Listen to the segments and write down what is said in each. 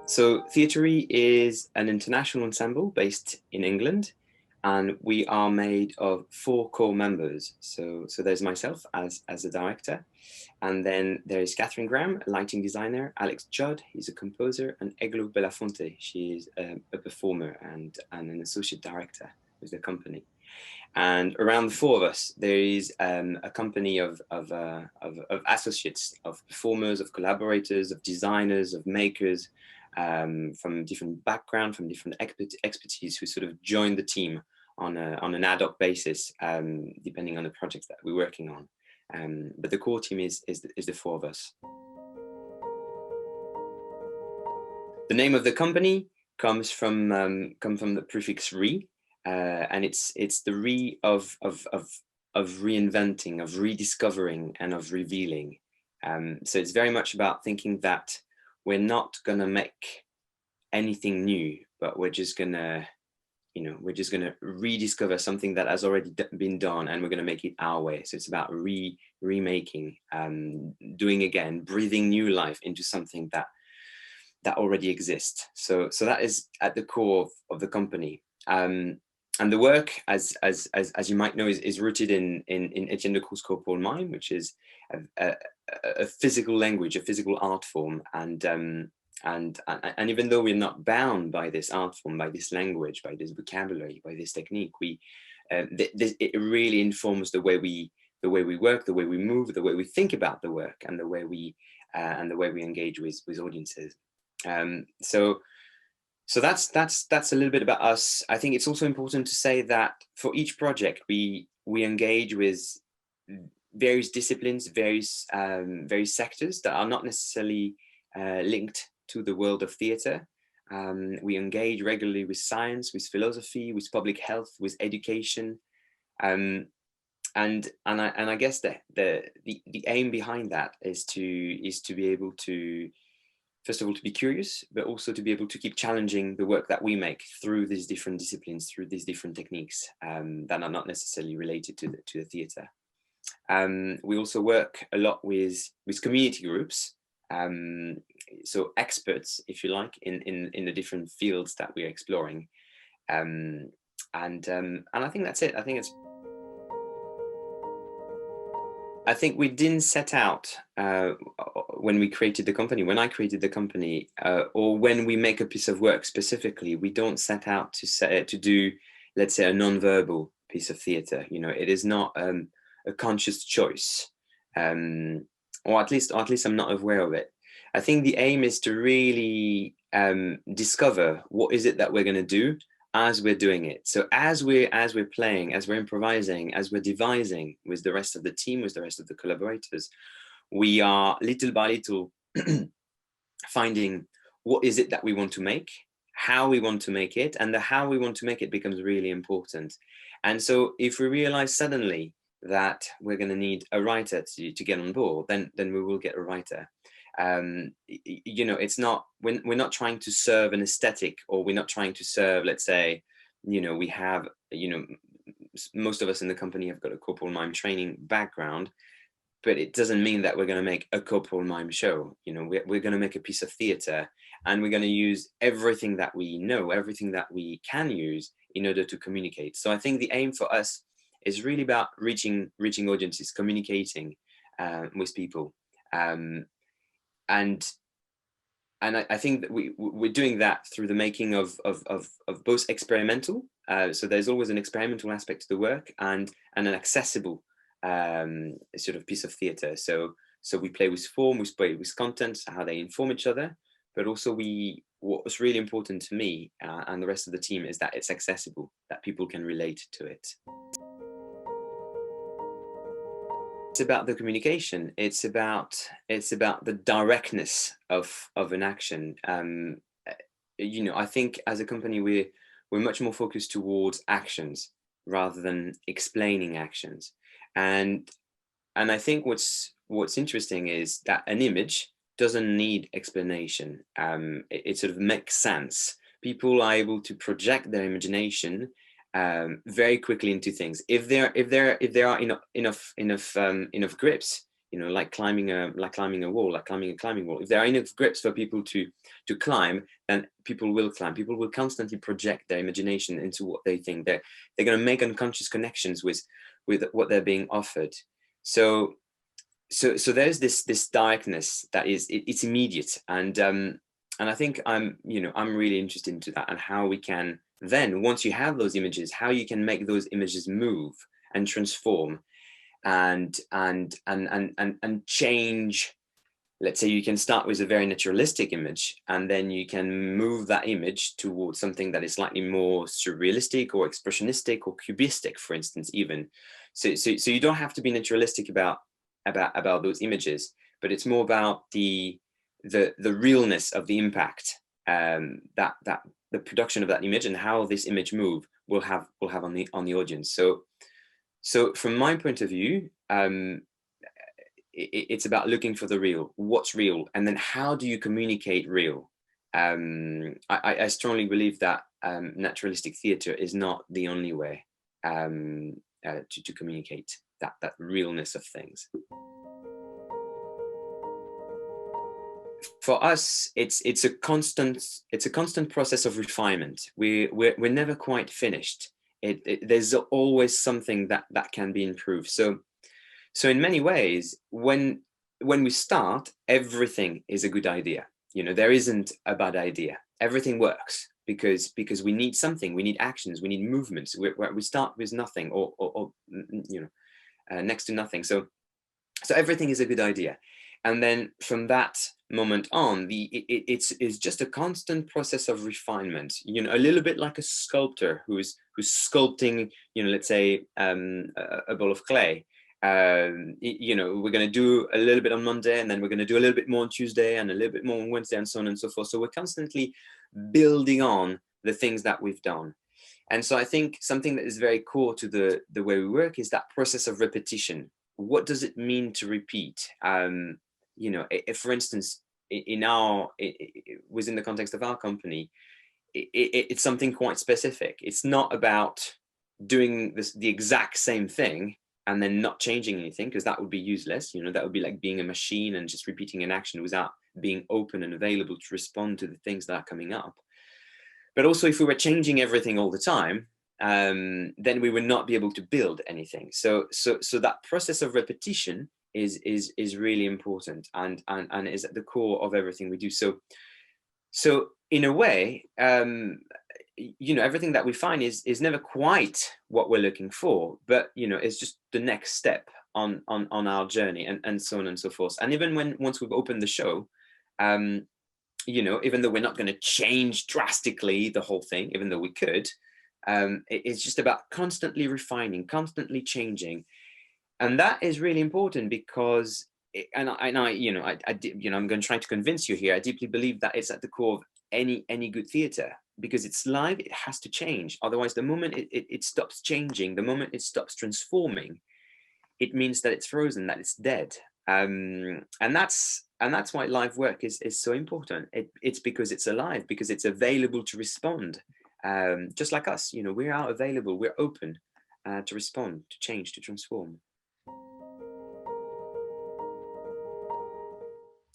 So TheatreRe is an international ensemble based in England, and we are made of 4 core members. So there's myself as a director, and then there's Catherine Graham, a lighting designer, Alex Judd, he's a composer, and Eglo Belafonte, she is a performer and an associate director with the company. And around the 4 of us, there is a company of associates, of performers, of collaborators, of designers, of makers, from different background, from different expertise, who sort of join the team on an ad hoc basis, depending on the projects that we're working on. But the core team is the 4 of us. The name of the company comes from the prefix "re," and it's the "re" of reinventing, of rediscovering, and of revealing. So it's very much about thinking that we're not gonna make anything new, but we're just gonna rediscover something that has already been done, and we're gonna make it our way. So it's about remaking, doing again, breathing new life into something that already exists. So that is at the core of the company. And the work, as you might know, is rooted in Etienne de Croz's corporal mime, which is a physical language, a physical art form. And even though we're not bound by this art form, by this language, by this vocabulary, by this technique, it really informs the way we work, the way we move, the way we think about the work, and the way we engage with audiences. So that's a little bit about us. I think it's also important to say that for each project, we engage with various disciplines, various sectors that are not necessarily linked to the world of theatre. We engage regularly with science, with philosophy, with public health, with education, and I guess that the aim behind that is to be able to, first of all, to be curious, but also to be able to keep challenging the work that we make through these different disciplines, through these different techniques that are not necessarily related to the theatre. We also work a lot with community groups, so experts, if you like, in the different fields that we're exploring, and I think that's it. I think we didn't set out when I created the company, or when we make a piece of work specifically, we don't set out to do, let's say, a non-verbal piece of theatre. You know, it is not a conscious choice, or at least I'm not aware of it. I think the aim is to really discover what is it that we're going to do as we're doing it. So as we're playing, as we're improvising, as we're devising with the rest of the team, with the rest of the collaborators, we are little by little finding what is it that we want to make, how we want to make it, and the how we want to make it becomes really important. And so if we realize suddenly that we're going to need a writer to get on board, then we will get a writer. You know, it's not, we're not trying to serve an aesthetic, or we're not trying to serve, let's say, you know, we have, you know, most of us in the company have got a corporal mime training background, but it doesn't mean that we're going to make a corporal mime show. You know, we're going to make a piece of theatre, and we're going to use everything that we know, everything that we can use in order to communicate. So I think the aim for us is really about reaching audiences, communicating with people. And I think that we're doing that through the making of both experimental. So there's always an experimental aspect to the work, and an accessible sort of piece of theatre. So we play with form, we play with content, how they inform each other, but also what's really important to me and the rest of the team is that it's accessible, that people can relate to it. It's about the communication. It's about the directness of an action. You know, I think as a company we're much more focused towards actions rather than explaining actions. And I think what's interesting is that an image doesn't need explanation. It sort of makes sense. People are able to project their imagination very quickly into things if there are enough grips, like climbing a wall, like climbing a climbing wall. If there are enough grips for people to climb, then people will climb. People will constantly project their imagination into what they think. They're going to make unconscious connections with what they're being offered. So there's this darkness that it's immediate, and I think I'm really interested into that, and how we can then, once you have those images, how you can make those images move and transform and change. Let's say you can start with a very naturalistic image, and then you can move that image towards something that is slightly more surrealistic or expressionistic or cubistic, for instance, even. So you don't have to be naturalistic about those images, but it's more about the realness of the impact that the production of that image and how this image move will have on the audience. So from my point of view, it's about looking for the real, what's real, and then how do you communicate real? I strongly believe that naturalistic theatre is not the only way to communicate that realness of things. For us, it's a constant process of refinement. We're never quite finished. There's always something that can be improved. So in many ways, when we start, everything is a good idea. There isn't a bad idea. Everything works because we need something. We need actions. We need movements. We start with nothing or next to nothing. So everything is a good idea. And then from that moment on, it's just a constant process of refinement. A little bit like a sculptor who's sculpting, let's say a ball of clay. We're going to do a little bit on Monday, and then we're going to do a little bit more on Tuesday, and a little bit more on Wednesday, and so on and so forth. So we're constantly building on the things that we've done. And so I think something that is very core to the way we work is that process of repetition. What does it mean to repeat? If, for instance, within the context of our company, it's something quite specific. It's not about doing the exact same thing and then not changing anything, because that would be useless. That would be like being a machine and just repeating an action without being open and available to respond to the things that are coming up. But also, if we were changing everything all the time, then we would not be able to build anything. So that process of repetition is really important and is at the core of everything we do. So in a way, everything that we find is never quite what we're looking for, but it's just the next step on our journey, and so on and so forth. And even once we've opened the show, even though we're not going to change drastically the whole thing, even though we could, it's just about constantly refining, constantly changing. And that is really important because, I'm going to try to convince you here, I deeply believe that it's at the core of any good theatre, because it's live, it has to change. Otherwise, the moment it stops changing, the moment it stops transforming, it means that it's frozen, that it's dead. And that's why live work is so important. It's because it's alive, because it's available to respond. Just like us, we are available, we're open to respond, to change, to transform.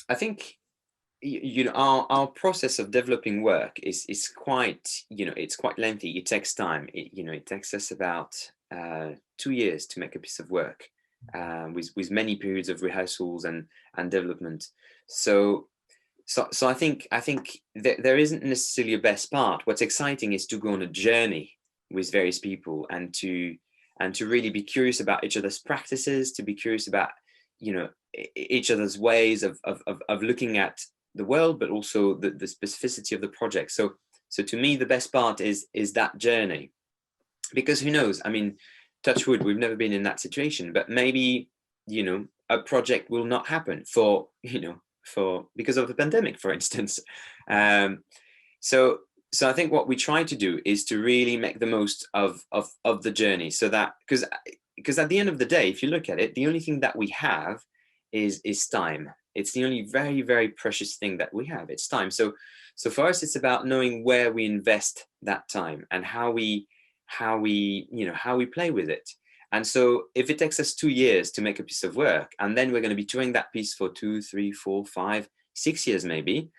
I think our process of developing work is quite it's quite lengthy. It takes time. It takes us about 2 years to make a piece of work, with many periods of rehearsals and development. So I think there isn't necessarily a best part. What's exciting is to go on a journey with various people and to really be curious about each other's practices, to be curious about each other's ways of looking at the world, but also the specificity of the project. So to me, the best part is that journey, because who knows? I mean, touch wood, we've never been in that situation, but maybe a project will not happen because of the pandemic, for instance. So I think what we try to do is to really make the most of the journey, so that because at the end of the day, if you look at it, the only thing that we have is time. It's the only very, very precious thing that we have. It's time. So for us, it's about knowing where we invest that time and how we play with it. And so if it takes us 2 years to make a piece of work, and then we're going to be touring that piece for 2, 3, 4, 5, 6 years maybe,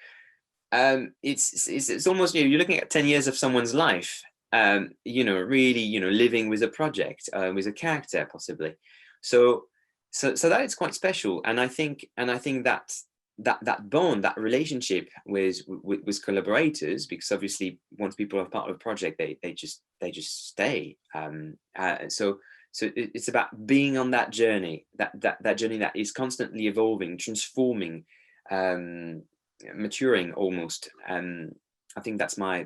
it's almost, you're looking at 10 years of someone's life, really, living with a project, with a character possibly. So that is quite special. And I think that bond, that relationship with collaborators, because obviously once people are part of a project, they just stay. So it's about being on that journey, that journey that is constantly evolving, transforming, maturing almost. I think that's my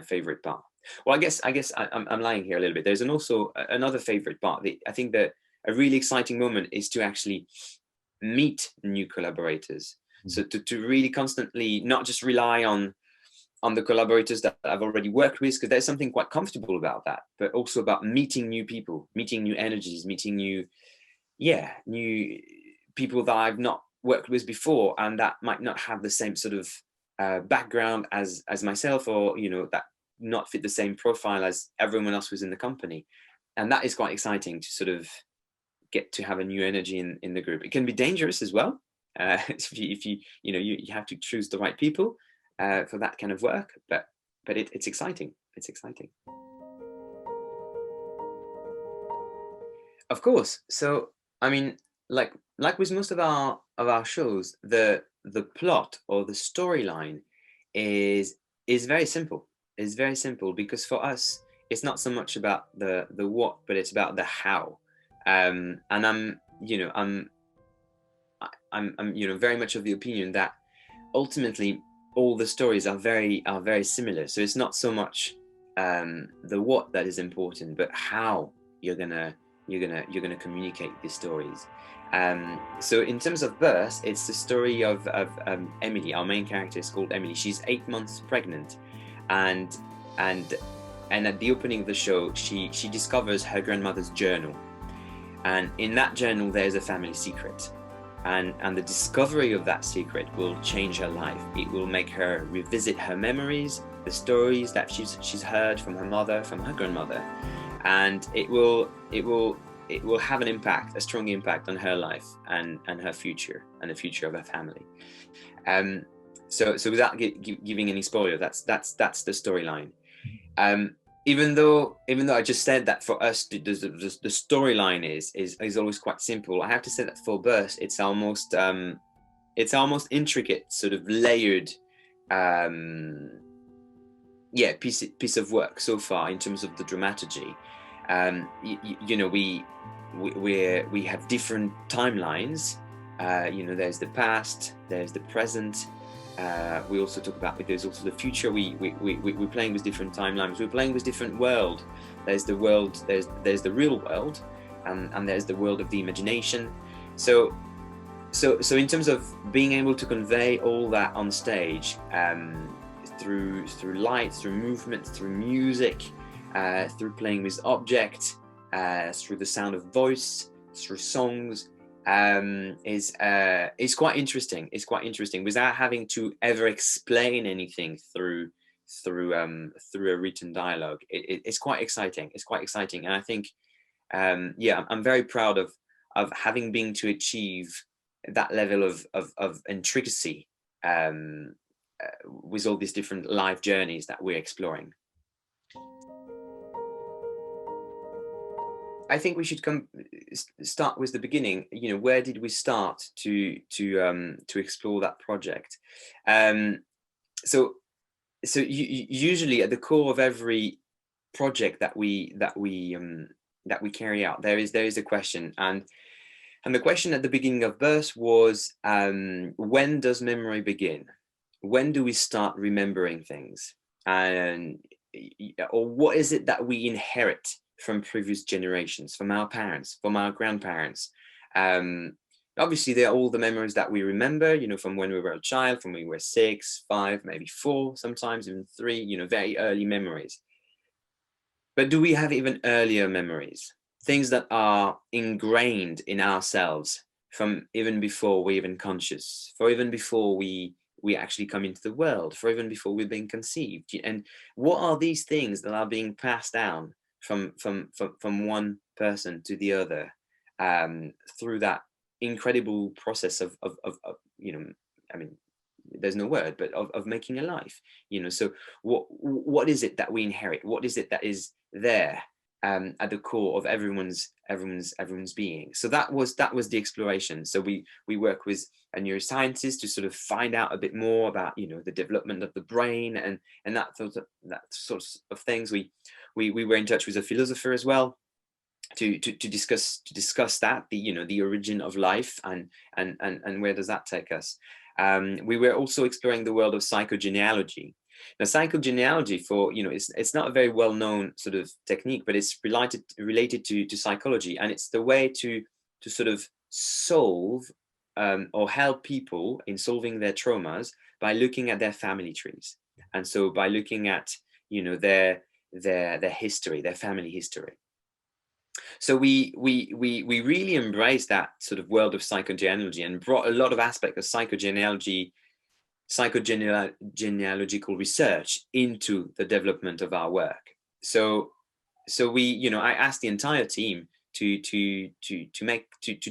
favorite part. Well, I guess I'm lying here a little bit. There's also another favorite part. I think that a really exciting moment is to actually meet new collaborators. So to really constantly not just rely on the collaborators that I've already worked with, because there's something quite comfortable about that, but also about meeting new people, meeting new energies, meeting new people that I've not worked with before, and that might not have the same sort of background as myself, or that not fit the same profile as everyone else who's in the company. And that is quite exciting to sort of get to have a new energy in the group. It can be dangerous as well, if you have to choose the right people for that kind of work, but it's exciting. It's exciting. Of course. So I mean, like with most of our shows, the plot or the storyline is very simple. It's very simple, because for us it's not so much about the what, but it's about the how. And I'm very much of the opinion that ultimately all the stories are very similar. So it's not so much the what that is important, but how you're gonna communicate these stories. So in terms of birth, it's the story of Emily. Our main character is called Emily. She's 8 months pregnant, and at the opening of the show, she discovers her grandmother's journal, and in that journal there's a family secret, and the discovery of that secret will change her life. It will make her revisit her memories, the stories that she's heard from her mother, from her grandmother, and it will have an impact, a strong impact on her life and her future, and the future of her family. So without giving any spoiler, that's the storyline. Even though I just said that for us the storyline is always quite simple, I have to say that for Burst it's almost intricate, sort of layered piece of work so far in terms of the dramaturgy. We have different timelines. There's the past, there's the present. We also talk about, there's also the future. We're playing with different timelines. We're playing with different world. There's the world. There's the real world, and there's the world of the imagination. So in terms of being able to convey all that on stage, through light, through movement, through music, through playing with objects, through the sound of voice, through songs, is quite interesting. It's quite interesting without having to ever explain anything through a written dialogue. It's quite exciting. It's quite exciting, and I think I'm very proud of having been to achieve that level of intricacy with all these different life journeys that we're exploring. I think we should start with the beginning. Where did we start to explore that project? So usually at the core of every project that we carry out, there is a question, and the question at the beginning of Burst was, when does memory begin? When do we start remembering things? Or what is it that we inherit from previous generations, from our parents, from our grandparents? Obviously, they're all the memories that we remember, from when we were a child, from when we were 6, 5, maybe 4, sometimes even 3, very early memories. But do we have even earlier memories? Things that are ingrained in ourselves from even before we're even conscious, for even before we actually come into the world, for even before we're being conceived. And what are these things that are being passed down from one person to the other through that incredible process of you know, I mean, there's no word, but of making a life, you know. So what is it that we inherit? What is it that is there at the core of everyone's being? So that was the exploration. So we work with a neuroscientist to sort of find out a bit more about, you know, the development of the brain and that sort of things. We were in touch with a philosopher as well to discuss that, the, you know, the origin of life and where does that take us. We were also exploring the world of psychogenealogy. Now, psychogenealogy, for, you know, it's not a very well-known sort of technique, but it's related to psychology, and it's the way to sort of solve or help people in solving their traumas by looking at their family trees, and so by looking at, you know, their history, their family history. So we really embraced that sort of world of psychogenealogy and brought a lot of aspects of psychogenealogical research into the development of our work. So we, you know, I asked the entire team to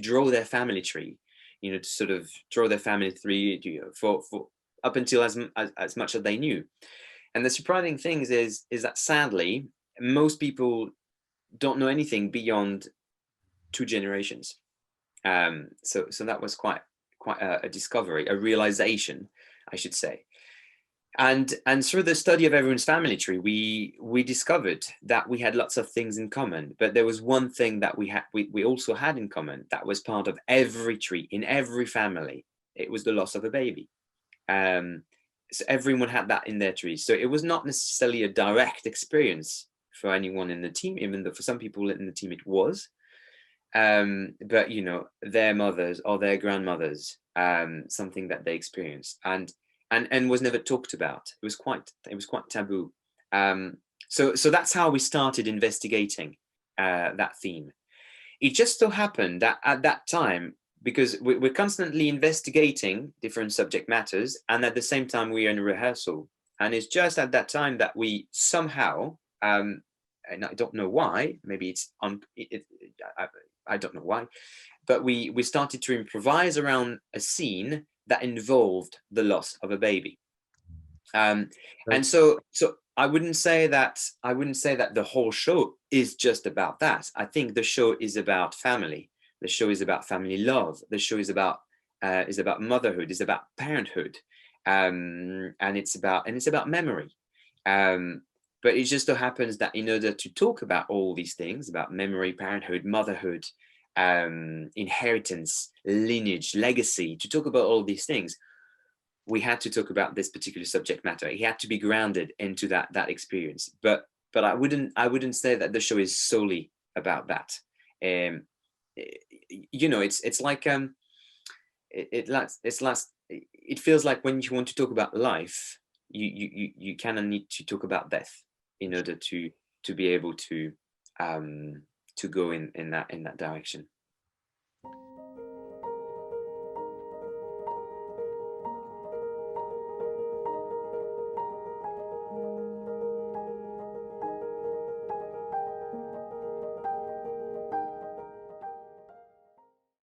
draw their family tree, you know, to sort of draw their family tree, you know, for up until as much as they knew. And the surprising thing is that sadly most people don't know anything beyond 2 generations. So that was quite a discovery, a realization, I should say. And through the study of everyone's family tree, we discovered that we had lots of things in common, but there was one thing that we also had in common that was part of every tree in every family. It was the loss of a baby. So everyone had that in their tree. So it was not necessarily a direct experience for anyone in the team, even though for some people in the team it was. But, you know, their mothers or their grandmothers, something that they experienced and was never talked about. It was quite taboo. So that's how we started investigating that theme. It just so happened that at that time, because we're constantly investigating different subject matters, and at the same time we are in rehearsal, and it's just at that time that we somehow, and I don't know why, maybe it's I don't know why, but we started to improvise around a scene that involved the loss of a baby. And so I wouldn't say that the whole show is just about that. I think the show is about family. The show is about family love. The show is about motherhood. It's about parenthood, and it's about memory. But it just so happens that in order to talk about all these things, about memory, parenthood, motherhood, inheritance, lineage, legacy, to talk about all these things, we had to talk about this particular subject matter. It had to be grounded into that experience. But I wouldn't say that the show is solely about that. You know, it's like it feels like when you want to talk about life, you kind of need to talk about death in order to be able to go in that direction.